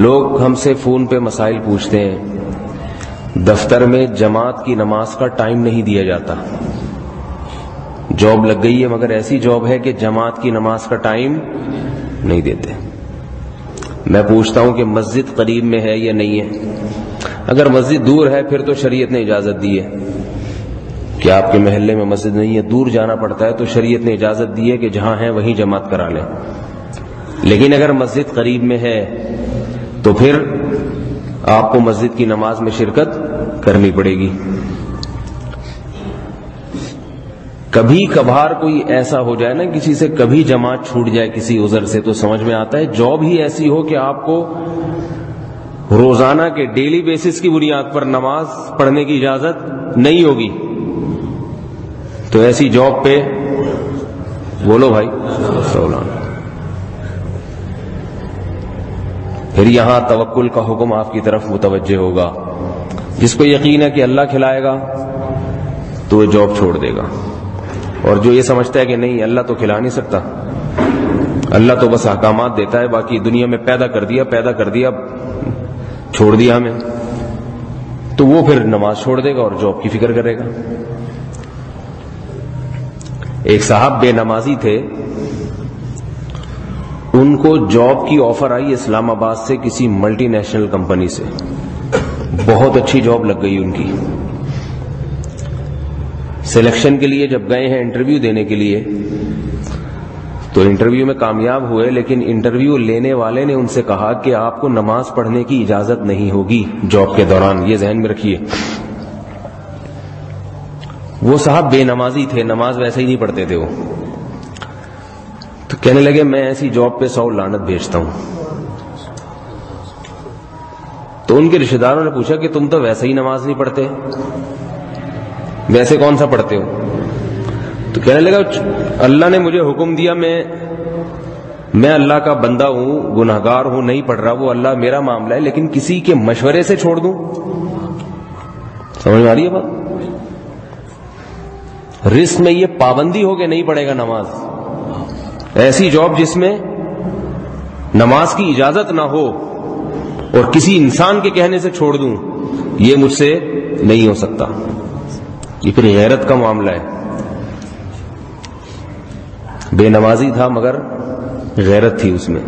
لوگ ہم سے فون پہ مسائل پوچھتے ہیں، دفتر میں جماعت کی نماز کا ٹائم نہیں دیا جاتا، جاب لگ گئی ہے مگر ایسی جاب ہے کہ جماعت کی نماز کا ٹائم نہیں دیتے۔ میں پوچھتا ہوں کہ مسجد قریب میں ہے یا نہیں ہے؟ اگر مسجد دور ہے پھر تو شریعت نے اجازت دی ہے کہ آپ کے محلے میں مسجد نہیں ہے، دور جانا پڑتا ہے تو شریعت نے اجازت دی ہے کہ جہاں ہیں وہیں جماعت کرا لیں۔ لیکن اگر مسجد قریب میں ہے تو پھر آپ کو مسجد کی نماز میں شرکت کرنی پڑے گی۔ کبھی کبھار کوئی ایسا ہو جائے نا، کسی سے کبھی جماعت چھوٹ جائے کسی عذر سے، تو سمجھ میں آتا ہے جاب ہی ایسی ہو کہ آپ کو روزانہ کے ڈیلی بیسس کی بنیاد پر نماز پڑھنے کی اجازت نہیں ہوگی، تو ایسی جاب پہ بولو بھائی سولان۔ پھر یہاں توکل کا حکم آپ کی طرف متوجہ ہوگا۔ جس کو یقین ہے کہ اللہ کھلائے گا تو وہ جاب چھوڑ دے گا، اور جو یہ سمجھتا ہے کہ نہیں اللہ تو کھلا نہیں سکتا، اللہ تو بس احکامات دیتا ہے، باقی دنیا میں پیدا کر دیا چھوڑ دیا ہمیں، تو وہ پھر نماز چھوڑ دے گا اور جاب کی فکر کرے گا۔ ایک صاحب بے نمازی تھے، ان کو جاب کی آفر آئی اسلام آباد سے کسی ملٹی نیشنل کمپنی سے، بہت اچھی جاب لگ گئی ان کی۔ سلیکشن کے لیے جب گئے ہیں انٹرویو دینے کے لیے تو انٹرویو میں کامیاب ہوئے، لیکن انٹرویو لینے والے نے ان سے کہا کہ آپ کو نماز پڑھنے کی اجازت نہیں ہوگی جاب کے دوران، یہ ذہن میں رکھیے۔ وہ صاحب بے نمازی تھے، نماز ویسے ہی نہیں پڑھتے تھے وہ، تو کہنے لگے میں ایسی جاب پہ 100 لعنت بھیجتا ہوں۔ تو ان کے رشتہ داروں نے پوچھا کہ تم تو ویسے ہی نماز نہیں پڑھتے، ویسے کون سا پڑھتے ہو؟ تو کہنے لگا اللہ نے مجھے حکم دیا، میں اللہ کا بندہ ہوں، گناہگار ہوں، نہیں پڑھ رہا، وہ اللہ میرا معاملہ ہے، لیکن کسی کے مشورے سے چھوڑ دوں؟ سمجھ میں آ رہی ہے بات؟ رزق میں یہ پابندی ہو کہ نہیں پڑھے گا نماز، ایسی جاب جس میں نماز کی اجازت نہ ہو اور کسی انسان کے کہنے سے چھوڑ دوں، یہ مجھ سے نہیں ہو سکتا۔ یہ پھر غیرت کا معاملہ ہے۔ بے نمازی تھا مگر غیرت تھی اس میں۔